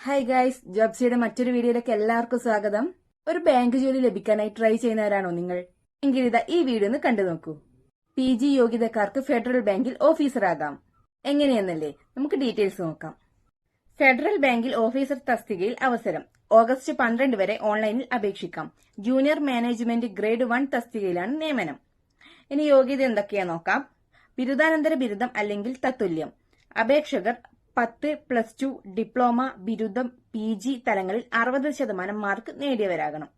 Hi guys, ജോബ്സിയുടെ മറ്റൊരു വീഡിയോയിലേക്ക് എല്ലാവർക്കും സ്വാഗതം. ഒരു ബാങ്ക് ജോലി ലഭിക്കാനായി ട്രൈ ചെയ്യുന്നവരാണോ നിങ്ങൾ? എങ്കിൽ ഇതാ ഈ വീഡിയോ ഒന്ന് കണ്ടു നോക്കൂ. PG യോഗ്യതക്കാർക്ക് ഫെഡറൽ ബാങ്കിൽ ഓഫീസറാകാം. എങ്ങനെയെന്നല്ലേ, നമുക്ക് ഡീറ്റെയിൽസ് നോക്കാം. ഫെഡറൽ ബാങ്കിൽ ഓഫീസർ തസ്തികയിൽ അവസരം. ഓഗസ്റ്റ് 12 വരെ ഓൺലൈനിൽ അപേക്ഷിക്കാം. ജൂനിയർ മാനേജ്മെന്റ് ഗ്രേഡ് 1 തസ്തികയിലാണ് നിയമനം. ഇനി യോഗ്യത എന്തൊക്കെയാ നോക്കാം. ബിരുദാനന്തര ബിരുദം അല്ലെങ്കിൽ തത്തുല്യം. അപേക്ഷകർ 10+2 ഡിപ്ലോമ, ബിരുദം, PG തലങ്ങളിൽ 60% മാർക്ക് നേടിയവരാകണം.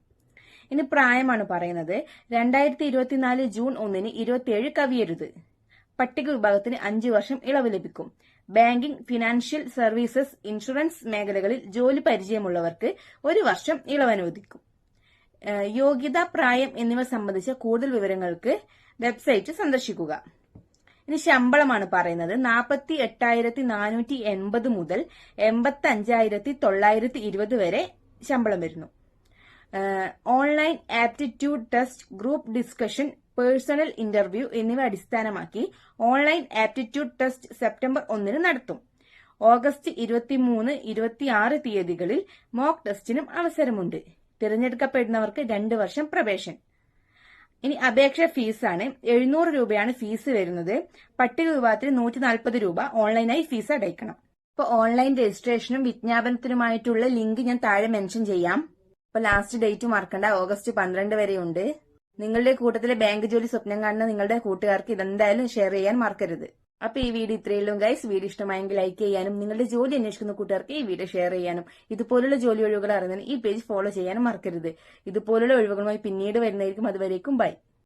ഇനി പ്രായമാണ് പറയുന്നത്. 2024 ജൂൺ 1 27 കവിയരുത്. പട്ടിക വിഭാഗത്തിന് 5 വർഷം ഇളവ് ലഭിക്കും. ബാങ്കിംഗ്, ഫിനാൻഷ്യൽ സർവീസസ്, ഇൻഷുറൻസ് മേഖലകളിൽ ജോലി പരിചയമുള്ളവർക്ക് 1 വർഷം ഇളവ് അനുവദിക്കും. യോഗ്യത, പ്രായം എന്നിവ സംബന്ധിച്ച കൂടുതൽ വിവരങ്ങൾക്ക് വെബ്സൈറ്റ് സന്ദർശിക്കുക. ഇനി ശമ്പളമാണ് പറയുന്നത്. 48,480 മുതൽ 85,920 വരെ ശമ്പളം വരുന്നു. Online aptitude test, group discussion, personal interview എന്നിവ അടിസ്ഥാനമാക്കി ഓൺലൈൻ ആപ്റ്റിറ്റ്യൂഡ് ടെസ്റ്റ് സെപ്റ്റംബർ 1 നടത്തും. ഓഗസ്റ്റ് 23, 26 തീയതികളിൽ മോക്ക് ടെസ്റ്റിനും അവസരമുണ്ട്. തിരഞ്ഞെടുക്കപ്പെടുന്നവർക്ക് 2 വർഷം പ്രൊബേഷൻ. ഇനി അപേക്ഷ ഫീസാണ്. 700 രൂപയാണ് ഫീസ് വരുന്നത്. പട്ടിക വിഭാഗത്തിന് 140 രൂപ ഓൺലൈനായി ഫീസ് അടയ്ക്കണം. ഇപ്പൊ ഓൺലൈൻ രജിസ്ട്രേഷനും വിജ്ഞാപനത്തിനുമായിട്ടുള്ള ലിങ്ക് ഞാൻ താഴെ മെൻഷൻ ചെയ്യാം. ഇപ്പൊ ലാസ്റ്റ് ഡേറ്റ് മറക്കണ്ട, ഓഗസ്റ്റ് 12 വരെയുണ്ട്. നിങ്ങളുടെ കൂട്ടത്തിലെ ബാങ്ക് ജോലി സ്വപ്നം കാണുന്ന നിങ്ങളുടെ കൂട്ടുകാർക്ക് ഇതെന്തായാലും ഷെയർ ചെയ്യാൻ മറക്കരുത്. അപ്പൊ ഈ വീഡിയോ ഇത്രയുള്ളൂ ഗൈസ്. വീഡിയോ ഇഷ്ടമായെങ്കിൽ ലൈക്ക് ചെയ്യാനും നിങ്ങളുടെ ജോലി അന്വേഷിക്കുന്ന കൂട്ടുകാർക്ക് ഈ വീഡിയോ ഷെയർ ചെയ്യാനും ഇതുപോലുള്ള ജോലി ഒഴിവുകൾ അറിയുന്നതിന് ഈ പേജ് ഫോളോ ചെയ്യാനും മറക്കരുത്. ഇതുപോലുള്ള ഒഴിവുകളുമായി പിന്നീട് വരുന്നതായിരിക്കും. അതുവരേക്കും ബൈ.